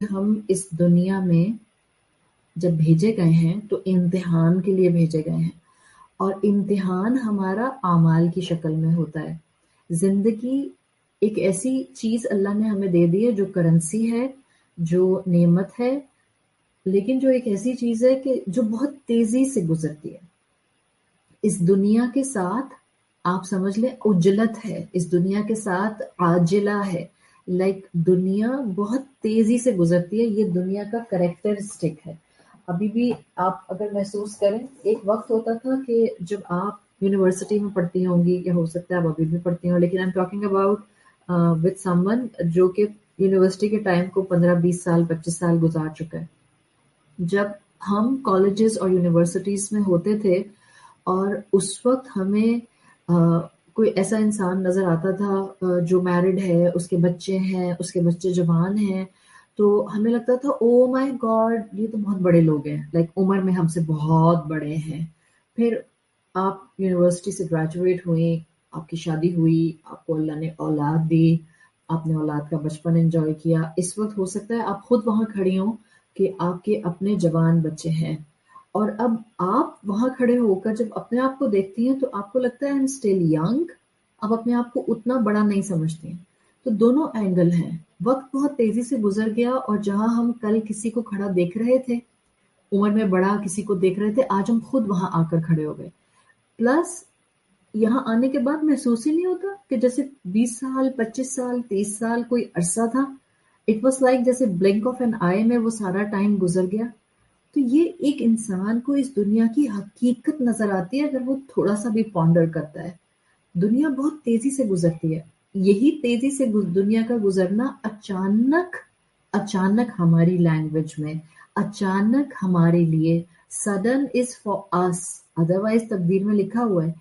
ہم اس دنیا میں جب بھیجے گئے ہیں تو امتحان کے لیے بھیجے گئے ہیں، اور امتحان ہمارا اعمال کی شکل میں ہوتا ہے۔ زندگی ایک ایسی چیز اللہ نے ہمیں دے دی ہے جو کرنسی ہے، جو نعمت ہے، لیکن جو ایک ایسی چیز ہے کہ جو بہت تیزی سے گزرتی ہے۔ اس دنیا کے ساتھ آپ سمجھ لیں عجلت ہے، اس دنیا کے ساتھ عاجلہ ہے، لائک دنیا بہت تیزی سے گزرتی ہے، یہ دنیا کا کریکٹرسٹک ہے۔ ابھی بھی آپ اگر محسوس کریں، ایک وقت ہوتا تھا کہ جب آپ یونیورسٹی میں پڑھتی ہوں گی، یا ہو سکتا ہے آپ ابھی بھی پڑھتی ہوں، لیکن I am talking about with some one جو کہ یونیورسٹی کے ٹائم کو 15 20 سال 25 سال گزار چکا ہے۔ جب ہم کالجز اور یونیورسٹیز میں ہوتے تھے اور اس وقت ہمیں کوئی ایسا انسان نظر آتا تھا جو میرڈ ہے، اس کے بچے ہیں، اس کے بچے جوان ہیں، تو ہمیں لگتا تھا او مائی گاڈ یہ تو بہت بڑے لوگ ہیں، لائک عمر میں ہم سے بہت بڑے ہیں۔ پھر آپ یونیورسٹی سے گریجویٹ ہوئیں، آپ کی شادی ہوئی، آپ کو اللہ نے اولاد دی، آپ نے اولاد کا بچپن انجوائے کیا۔ اس وقت ہو سکتا ہے آپ خود وہاں کھڑی ہوں کہ آپ کے اپنے جوان بچے ہیں، اور اب آپ وہاں کھڑے ہو کر جب اپنے آپ کو دیکھتی ہیں تو آپ کو لگتا ہے I'm still young، آپ اپنے آپ کو اتنا بڑا نہیں سمجھتی ہیں۔ تو دونوں اینگل ہیں، وقت بہت تیزی سے گزر گیا، اور جہاں ہم کل کسی کو کھڑا دیکھ رہے تھے، عمر میں بڑا کسی کو دیکھ رہے تھے، آج ہم خود وہاں آ کر کھڑے ہو گئے۔ پلس یہاں آنے کے بعد محسوس ہی نہیں ہوتا کہ جیسے 20 سال 25 سال 30 سال کوئی عرصہ تھا۔ اٹ واز لائک جیسے بلنک آف این آئی میں وہ سارا ٹائم گزر گیا۔ تو یہ ایک انسان کو اس دنیا کی حقیقت نظر آتی ہے اگر وہ تھوڑا سا بھی پونڈر کرتا ہے۔ دنیا بہت تیزی سے گزرتی ہے، یہی تیزی سے دنیا کا گزرنا اچانک، اچانک ہماری لینگویج میں، اچانک ہمارے لیے، sudden is for us, otherwise تقدیر میں لکھا ہوا ہے،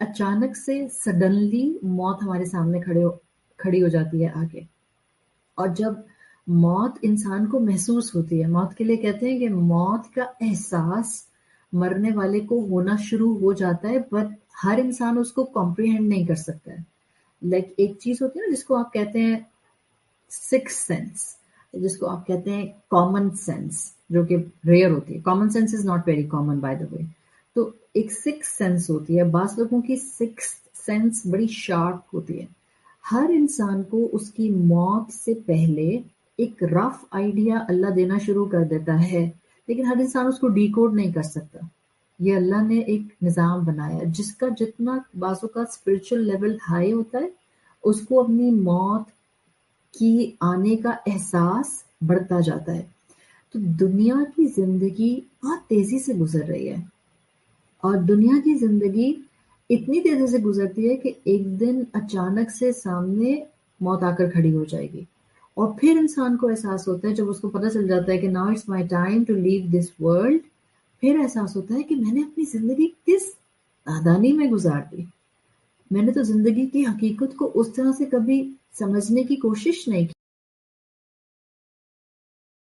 اچانک سے سڈنلی موت ہمارے سامنے کھڑی ہو جاتی ہے آگے۔ اور جب موت انسان کو محسوس ہوتی ہے، موت کے لیے کہتے ہیں کہ موت کا احساس مرنے والے کو ہونا شروع ہو جاتا ہے، بٹ ہر انسان اس کو کمپریہینڈ نہیں کر سکتا ہے۔ لائک ایک چیز ہوتی ہے نا جس کو آپ کہتے ہیں سکس سینس، جس کو آپ کہتے ہیں کامن سینس، جو کہ ریئر ہوتی ہے۔ Common sense is not very common by the way. تو ایک سکس سینس ہوتی ہے، بعض لوگوں کی سکس سینس بڑی شارپ ہوتی ہے۔ ہر انسان کو اس کی موت سے پہلے ایک رف آئیڈیا اللہ دینا شروع کر دیتا ہے، لیکن ہر انسان اس کو ڈی کوڈ نہیں کر سکتا۔ یہ اللہ نے ایک نظام بنایا جس کا جتنا بعضوں کا اسپرچل لیول ہائی ہوتا ہے، اس کو اپنی موت کی آنے کا احساس بڑھتا جاتا ہے۔ تو دنیا کی زندگی بہت تیزی سے گزر رہی ہے، اور دنیا کی زندگی اتنی تیزی سے گزرتی ہے کہ ایک دن اچانک سے سامنے موت آ کر کھڑی ہو جائے گی، اور پھر انسان کو احساس ہوتا ہے جب اس کو پتہ چل جاتا ہے کہ now it's my time to leave this world, پھر احساس ہوتا ہے کہ میں نے اپنی زندگی کس نادانی میں گزار دی۔ میں نے تو زندگی کی حقیقت کو اس طرح سے کبھی سمجھنے کی کوشش نہیں